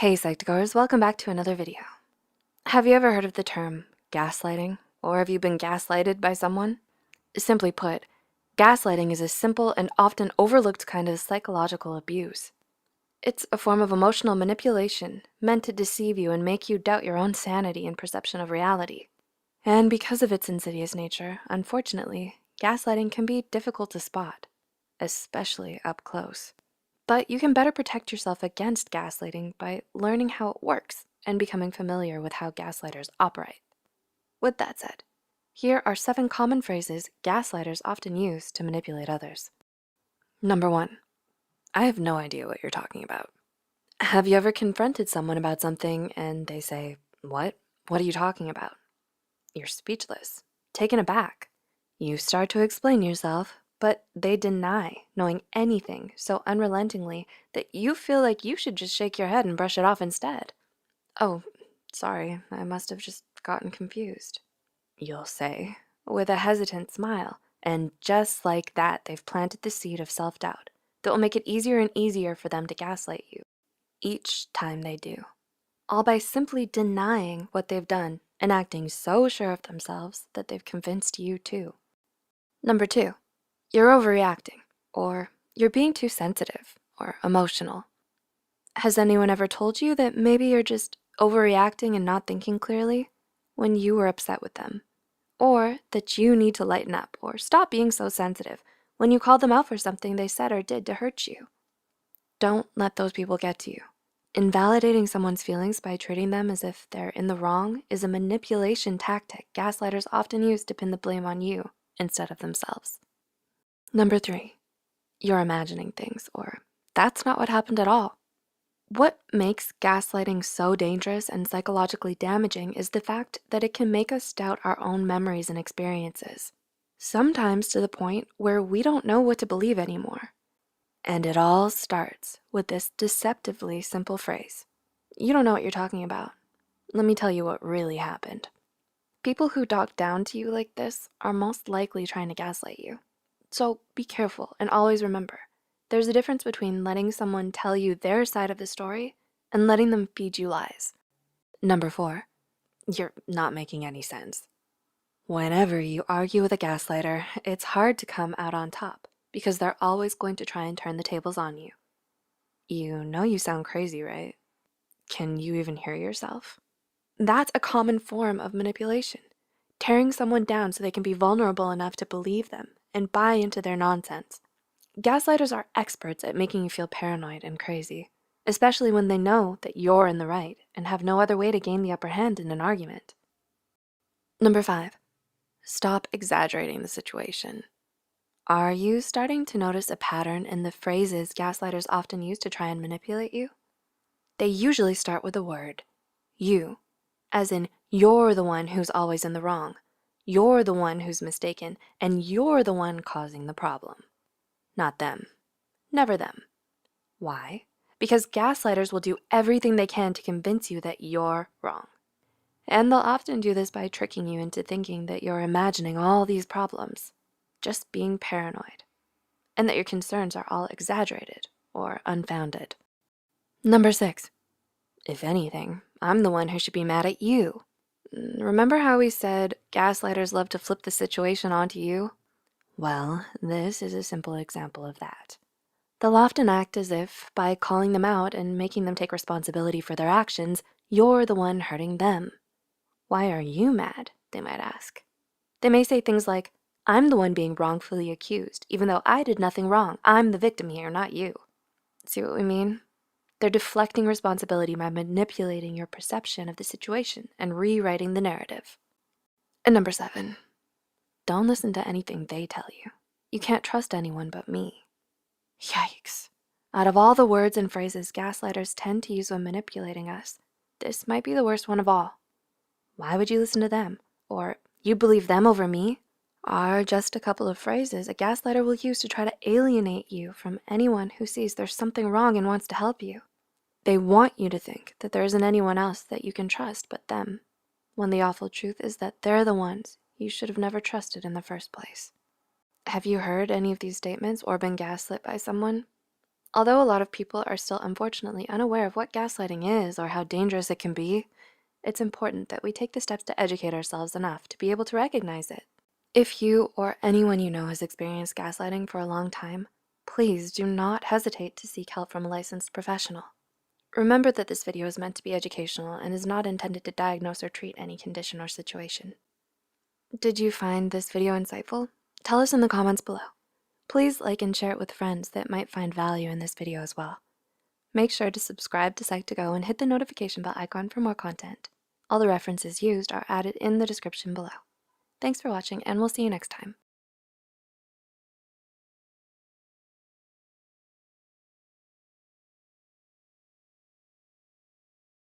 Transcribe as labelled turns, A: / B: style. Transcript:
A: Hey Psych2Goers, welcome back to another video. Have you ever heard of the term gaslighting? Or have you been gaslighted by someone? Simply put, gaslighting is a simple and often overlooked kind of psychological abuse. It's a form of emotional manipulation meant to deceive you and make you doubt your own sanity and perception of reality. And because of its insidious nature, unfortunately, gaslighting can be difficult to spot, especially up close. But you can better protect yourself against gaslighting by learning how it works and becoming familiar with how gaslighters operate. With that said, here are 7 common phrases gaslighters often use to manipulate others. Number 1, I have no idea what you're talking about. Have you ever confronted someone about something and they say, "What? What are you talking about?" You're speechless, taken aback. You start to explain yourself, but they deny knowing anything so unrelentingly that you feel like you should just shake your head and brush it off instead. "Oh, sorry, I must have just gotten confused," you'll say, with a hesitant smile. And just like that, they've planted the seed of self-doubt that will make it easier and easier for them to gaslight you each time they do, all by simply denying what they've done and acting so sure of themselves that they've convinced you too. Number 2, you're overreacting, or you're being too sensitive or emotional. Has anyone ever told you that maybe you're just overreacting and not thinking clearly when you were upset with them? Or that you need to lighten up or stop being so sensitive when you called them out for something they said or did to hurt you? Don't let those people get to you. Invalidating someone's feelings by treating them as if they're in the wrong is a manipulation tactic gaslighters often use to pin the blame on you instead of themselves. Number 3, you're imagining things, or that's not what happened at all. What makes gaslighting so dangerous and psychologically damaging is the fact that it can make us doubt our own memories and experiences, sometimes to the point where we don't know what to believe anymore. And it all starts with this deceptively simple phrase: "You don't know what you're talking about. Let me tell you what really happened." People who talk down to you like this are most likely trying to gaslight you. So be careful and always remember, there's a difference between letting someone tell you their side of the story and letting them feed you lies. Number 4, you're not making any sense. Whenever you argue with a gaslighter, it's hard to come out on top because they're always going to try and turn the tables on you. You know you sound crazy, right? Can you even hear yourself? That's a common form of manipulation, tearing someone down so they can be vulnerable enough to believe them and buy into their nonsense. Gaslighters are experts at making you feel paranoid and crazy, especially when they know that you're in the right and have no other way to gain the upper hand in an argument. Number 5, stop exaggerating the situation. Are you starting to notice a pattern in the phrases gaslighters often use to try and manipulate you? They usually start with the word you, as in you're the one who's always in the wrong, you're the one who's mistaken, and you're the one causing the problem. Not them. Never them. Why? Because gaslighters will do everything they can to convince you that you're wrong. And they'll often do this by tricking you into thinking that you're imagining all these problems, just being paranoid, and that your concerns are all exaggerated or unfounded. Number 6, if anything, I'm the one who should be mad at you. Remember how we said gaslighters love to flip the situation onto you? Well, this is a simple example of that. They'll often act as if, by calling them out and making them take responsibility for their actions, you're the one hurting them. Why are you mad? They might ask. They may say things like, "I'm the one being wrongfully accused, even though I did nothing wrong. I'm the victim here, not you." See what we mean? They're deflecting responsibility by manipulating your perception of the situation and rewriting the narrative. And number 7, don't listen to anything they tell you. You can't trust anyone but me. Yikes. Out of all the words and phrases gaslighters tend to use when manipulating us, this might be the worst one of all. "Why would you listen to them?" Or "You believe them over me?" are just a couple of phrases a gaslighter will use to try to alienate you from anyone who sees there's something wrong and wants to help you. They want you to think that there isn't anyone else that you can trust but them, when the awful truth is that they're the ones you should have never trusted in the first place. Have you heard any of these statements or been gaslit by someone? Although a lot of people are still unfortunately unaware of what gaslighting is or how dangerous it can be, it's important that we take the steps to educate ourselves enough to be able to recognize it. If you or anyone you know has experienced gaslighting for a long time, please do not hesitate to seek help from a licensed professional. Remember that this video is meant to be educational and is not intended to diagnose or treat any condition or situation. Did you find this video insightful? Tell us in the comments below. Please like and share it with friends that might find value in this video as well. Make sure to subscribe to Psych2Go and hit the notification bell icon for more content. All the references used are added in the description below. Thanks for watching, and we'll see you next time.